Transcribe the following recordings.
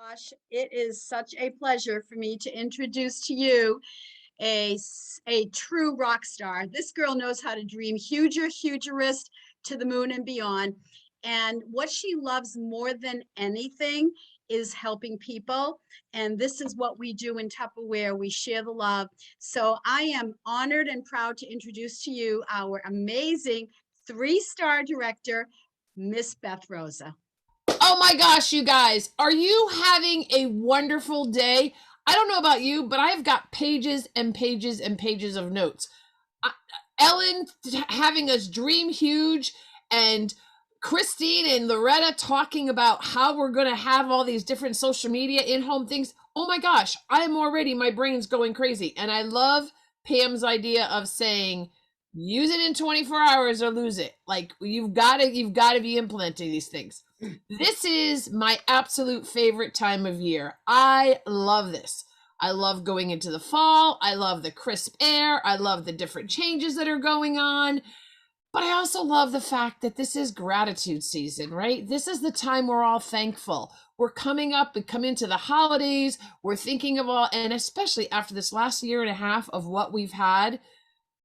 gosh, it is such a pleasure for me to introduce to you a true rock star. This girl knows how to dream hugerist to the moon and beyond. And what she loves more than anything is helping people. And this is what we do in Tupperware. We share the love. So I am honored and proud to introduce to you our amazing three-star director, Miss Beth Rosa. Oh my gosh, you guys, are you having a wonderful day? I don't know about you, but I've got pages and pages and pages of notes. Ellen having us dream huge, and Christine and Loretta talking about how we're going to have all these different social media in-home things. Oh my gosh, my brain's going crazy. And I love Pam's idea of saying, use it in 24 hours or lose it. Like you've got to be implementing these things. This is my absolute favorite time of year. I love this. I love going into the fall. I love the crisp air. I love the different changes that are going on. But I also love the fact that this is gratitude season, right? This is the time we're all thankful. We're coming up and come into the holidays. We're thinking of all, and especially after this last year and a half of what we've had,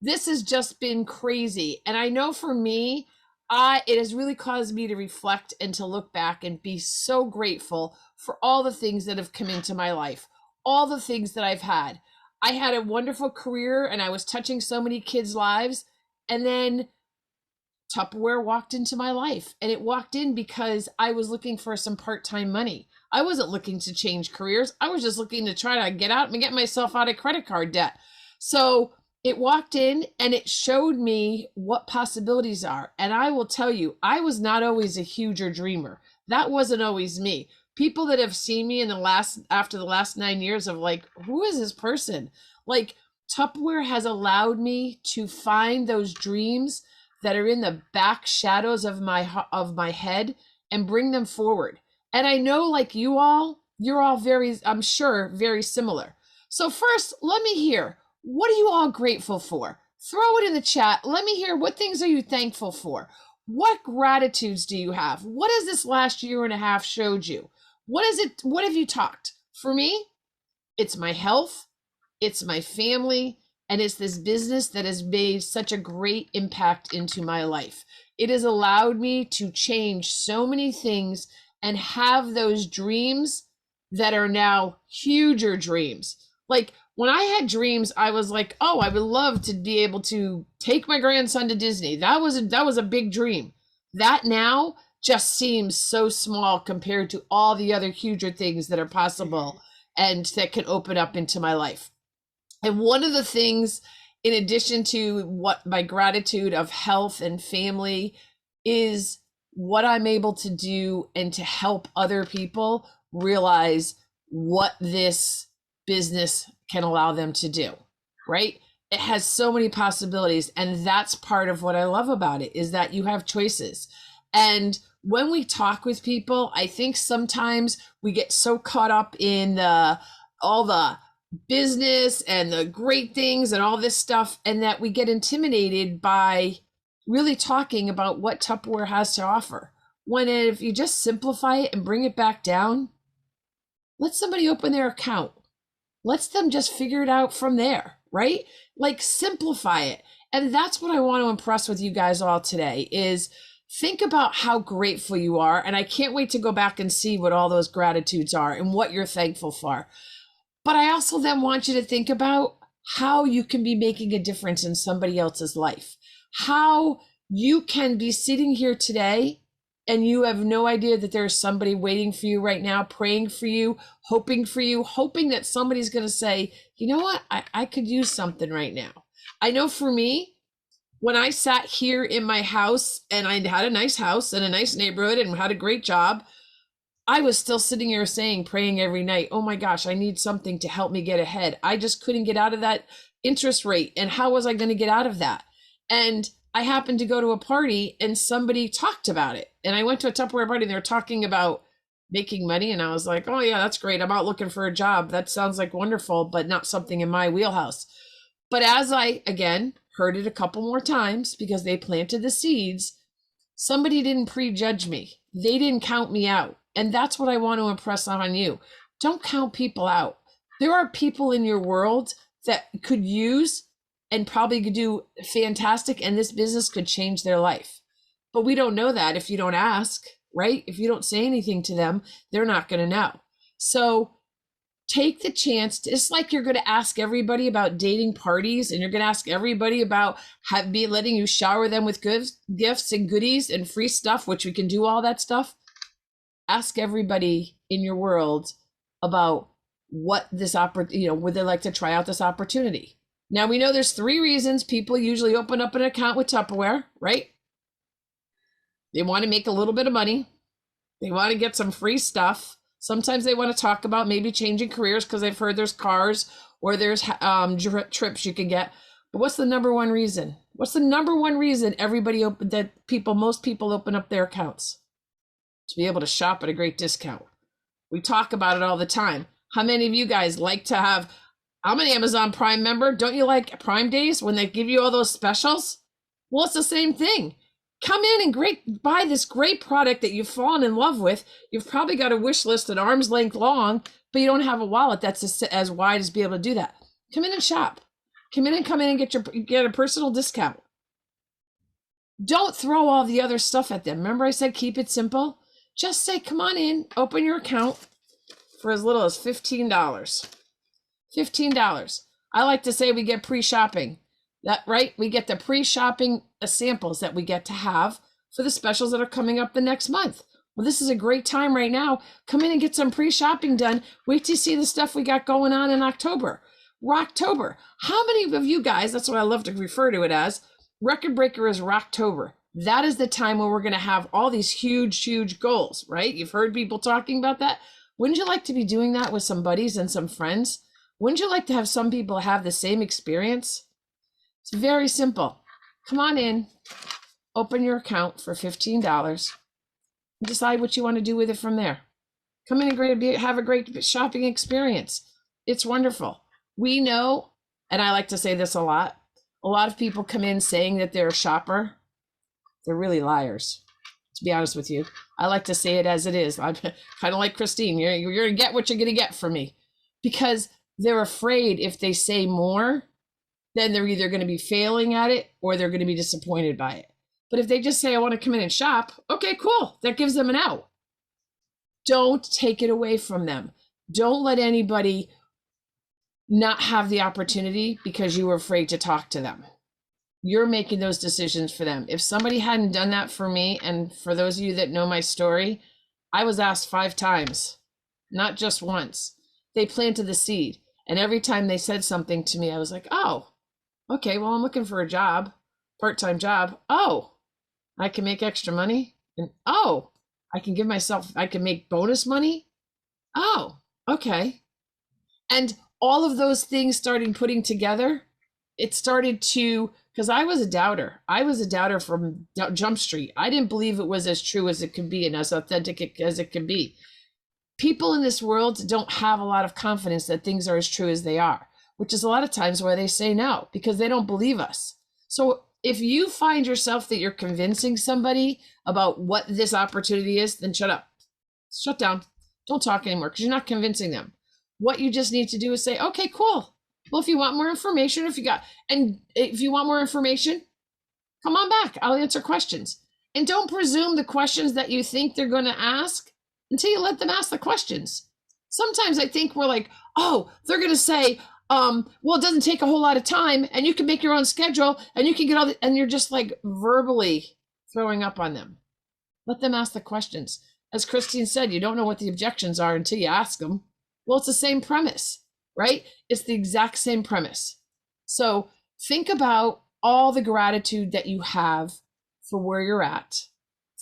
this has just been crazy. And I know for me, it has really caused me to reflect and to look back and be so grateful for all the things that have come into my life, all the things that I've had. I had a wonderful career and I was touching so many kids' lives. And then Tupperware walked into my life, and it walked in because I was looking for some part-time money. I wasn't looking to change careers. I was just looking to try to get out and get myself out of credit card debt. So it walked in and it showed me what possibilities are. And I will tell you, I was not always a huger dreamer. That wasn't always me. People that have seen me after the last 9 years of like, who is this person? Like Tupperware has allowed me to find those dreams that are in the back shadows of my head and bring them forward. And I know like you're all very, I'm sure, very similar. So first, let me hear, what are you all grateful for? Throw it in the chat. Let me hear, what things are you thankful for? What gratitudes do you have? What has this last year and a half showed you? What have you talked? For me, it's my health, it's my family, and it's this business that has made such a great impact into my life. It has allowed me to change so many things and have those dreams that are now huger dreams. Like when I had dreams, I was like, oh, I would love to be able to take my grandson to Disney. That was a big dream. That now just seems so small compared to all the other huger things that are possible and that can open up into my life. And one of the things, in addition to what my gratitude of health and family, is what I'm able to do and to help other people realize what this business can allow them to do, right? It has so many possibilities. And that's part of what I love about it, is that you have choices. And when we talk with people, I think sometimes we get so caught up in all the business and the great things and all this stuff, and that we get intimidated by really talking about what Tupperware has to offer. When if you just simplify it and bring it back down, let somebody open their account. Let them just figure it out from there, right? Like simplify it. And that's what I want to impress with you guys all today is think about how grateful you are. And I can't wait to go back and see what all those gratitudes are and what you're thankful for. But I also then want you to think about how you can be making a difference in somebody else's life. How you can be sitting here today and you have no idea that there's somebody waiting for you right now, praying for you, hoping that somebody's going to say, you know what, I could use something right now. I know for me, when I sat here in my house and I had a nice house and a nice neighborhood and had a great job, I was still sitting here praying every night, oh my gosh, I need something to help me get ahead. I just couldn't get out of that interest rate. And how was I going to get out of that? And I happened to go to a party and somebody talked about it. And I went to a Tupperware party and they were talking about making money. And I was like, oh yeah, that's great. I'm out looking for a job. That sounds like wonderful, but not something in my wheelhouse. But as I, again, heard it a couple more times because they planted the seeds, somebody didn't prejudge me. They didn't count me out. And that's what I want to impress on you. Don't count people out. There are people in your world that could use and probably could do fantastic, and this business could change their life. But we don't know that if you don't ask, right? If you don't say anything to them, they're not going to know. So take the chance, just like you're going to ask everybody about dating parties, and you're going to ask everybody about letting you shower them with gifts and goodies and free stuff, which we can do all that stuff. Ask everybody in your world about what this would they like to try out this opportunity. Now, we know there's 3 reasons people usually open up an account with Tupperware, right? They want to make a little bit of money. They want to get some free stuff. Sometimes they want to talk about maybe changing careers because they've heard there's cars or there's trips you can get. But what's the number one reason? What's the number one reason most people open up their accounts? To be able to shop at a great discount. We talk about it all the time. How many of you guys like to have, I'm an Amazon Prime member. Don't you like Prime Days when they give you all those specials? Well, it's the same thing. Come in and buy this great product that you've fallen in love with. You've probably got a wish list at arm's length long, but you don't have a wallet that's as wide as be able to do that. Come in and shop. Come in and get a personal discount. Don't throw all the other stuff at them. Remember I said keep it simple? Just say, come on in, open your account for as little as $15. $15. I like to say we get pre-shopping. Right? We get the pre-shopping samples that we get to have for the specials that are coming up the next month. Well, this is a great time right now. Come in and get some pre-shopping done. Wait to see the stuff we got going on in October. Rocktober. How many of you guys, that's what I love to refer to it as, Record Breaker is Rocktober. That is the time where we're going to have all these huge, huge goals, right? You've heard people talking about that. Wouldn't you like to be doing that with some buddies and some friends? Wouldn't you like to have some people have the same experience? It's very simple. Come on in, open your account for $15, and decide what you want to do with it from there. Come in and have a great shopping experience. It's wonderful. We know, and I like to say this a lot of people come in saying that they're a shopper. They're really liars, to be honest with you. I like to say it as it is. I'm kind of like Christine. You're going to get what you're going to get from me, because they're afraid if they say more, then they're either going to be failing at it or they're going to be disappointed by it. But if they just say, I want to come in and shop, okay, cool. That gives them an out. Don't take it away from them. Don't let anybody not have the opportunity because you were afraid to talk to them. You're making those decisions for them. If somebody hadn't done that for me, and for those of you that know my story, I was asked 5 times, not just once. They planted the seed. And every time they said something to me, I was like, oh, okay, well, I'm looking for a job, part-time job. Oh, I can make extra money. And oh, I can make bonus money. Oh, okay. And all of those things putting together, it started to, because I was a doubter. I was a doubter from Jump Street. I didn't believe it was as true as it could be and as authentic as it can be. People in this world don't have a lot of confidence that things are as true as they are, which is a lot of times why they say no, because they don't believe us. So if you find yourself that you're convincing somebody about what this opportunity is, then shut up. Shut down. Don't talk anymore, because you're not convincing them. What you just need to do is say, okay, cool. Well, if you want more information, if you want more information, come on back. I'll answer questions. And don't presume the questions that you think they're going to ask until you let them ask the questions. Sometimes I think we're like, oh, they're going to say, well, it doesn't take a whole lot of time and you can make your own schedule and you can get and you're just like verbally throwing up on them. Let them ask the questions. As Christine said, you don't know what the objections are until you ask them. Well, it's the same premise, right? It's the exact same premise. So think about all the gratitude that you have for where you're at.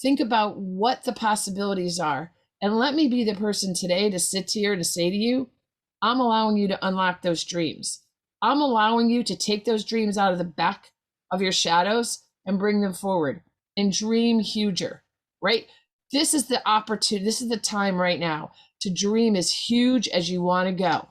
Think about what the possibilities are. And let me be the person today to sit here to say to you, I'm allowing you to unlock those dreams. I'm allowing you to take those dreams out of the back of your shadows and bring them forward and dream huger, right? This is the opportunity. This is the time right now to dream as huge as you want to go.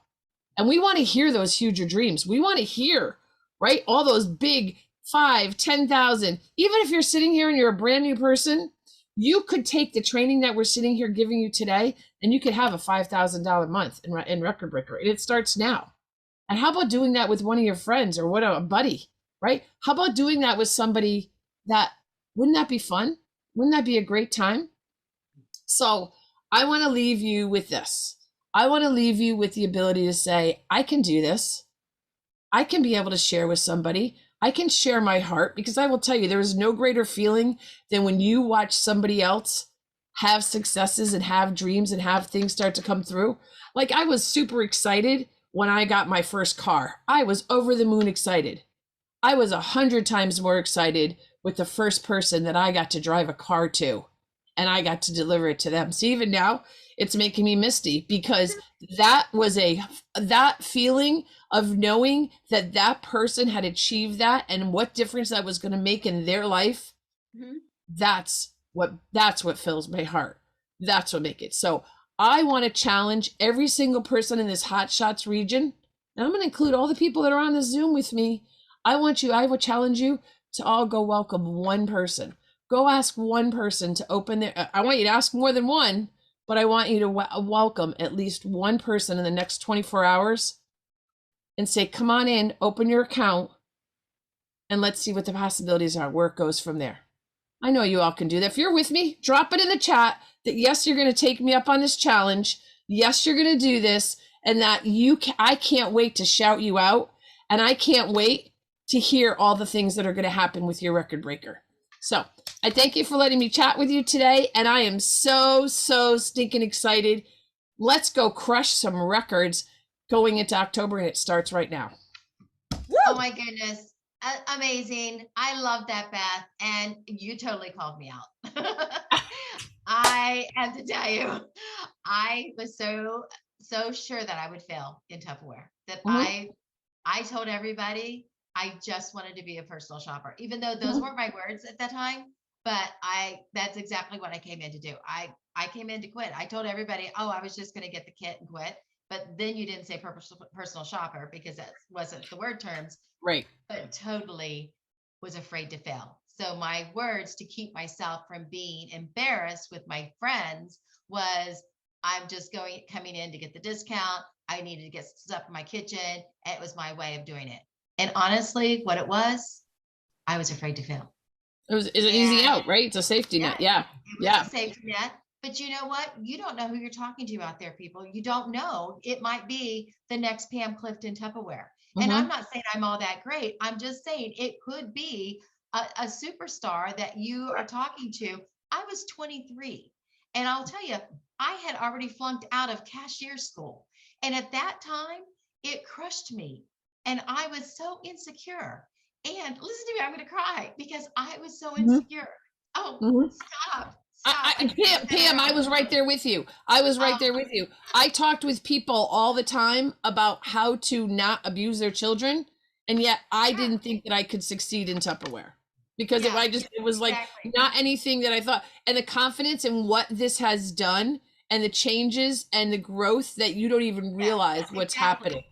And we want to hear those huger dreams. We want to hear, right? All those big 5, 10,000. Even if you're sitting here and you're a brand new person, You could take the training that we're sitting here giving you today, and you could have a $5,000 month in Record Breaker. And it starts now. And how about doing that with one of your friends or what, a buddy, right? How about doing that with somebody that, wouldn't that be fun? Wouldn't that be a great time? So I want to leave you with this. I want to leave you with the ability to say, I can do this. I can be able to share with somebody. I can share my heart, because I will tell you, there is no greater feeling than when you watch somebody else have successes and have dreams and have things start to come through. Like, I was super excited when I got my first car. I was over the moon excited. I was 100 times more excited with the first person that I got to drive a car to, and I got to deliver it to them. So even now, it's making me misty, because that feeling of knowing that that person had achieved that and what difference that was going to make in their life. Mm-hmm. That's what fills my heart. That's what makes it. So I want to challenge every single person in this Hot Shots region, and I'm going to include all the people that are on the Zoom with me. I will challenge you to all go welcome one person. Go ask one person to open their, I want you to ask more than one, but I want you to welcome at least one person in the next 24 hours and say, come on in, open your account, and let's see what the possibilities are, where it goes from there. I know you all can do that. If you're with me, drop it in the chat that yes, you're going to take me up on this challenge. Yes, you're going to do this, and that I can't wait to shout you out, and I can't wait to hear all the things that are going to happen with your Record Breaker. So I thank you for letting me chat with you today, and I am so stinking excited. Let's go crush some records going into October, and it starts right now. Woo! Oh my goodness. Amazing. I love that, Beth. And you totally called me out. I have to tell you, I was so sure that I would fail in Tupperware, that I told everybody I just wanted to be a personal shopper, even though those weren't my words at that time. But that's exactly what I came in to do. I came in to quit. I told everybody, oh, I was just going to get the kit and quit. But then you didn't say personal shopper, because that wasn't the word terms. Right. But totally was afraid to fail. So my words to keep myself from being embarrassed with my friends was, I'm just coming in to get the discount. I needed to get stuff in my kitchen. And it was my way of doing it. And honestly, what it was, I was afraid to fail. It's an easy out, right? It's a safety net. Yeah. It was a safety net. But you know what? You don't know who you're talking to out there, people. You don't know. It might be the next Pam Clifton Tupperware. And I'm not saying I'm all that great. I'm just saying it could be a superstar that you are talking to. I was 23. And I'll tell you, I had already flunked out of cashier school. And at that time, it crushed me. And I was so insecure. And listen to me, I'm going to cry because I was so insecure. Oh, stop. Pam, I was right there with you. I talked with people all the time about how to not abuse their children. And yet I didn't think that I could succeed in Tupperware, because it was like not anything that I thought. And the confidence in what this has done and the changes and the growth that you don't even realize what's happening.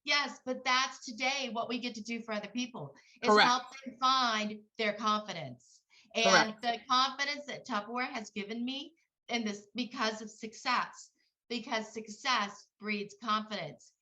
Yes, but that's today what we get to do for other people is help them find their confidence. And the confidence that Tupperware has given me in this, because success breeds confidence.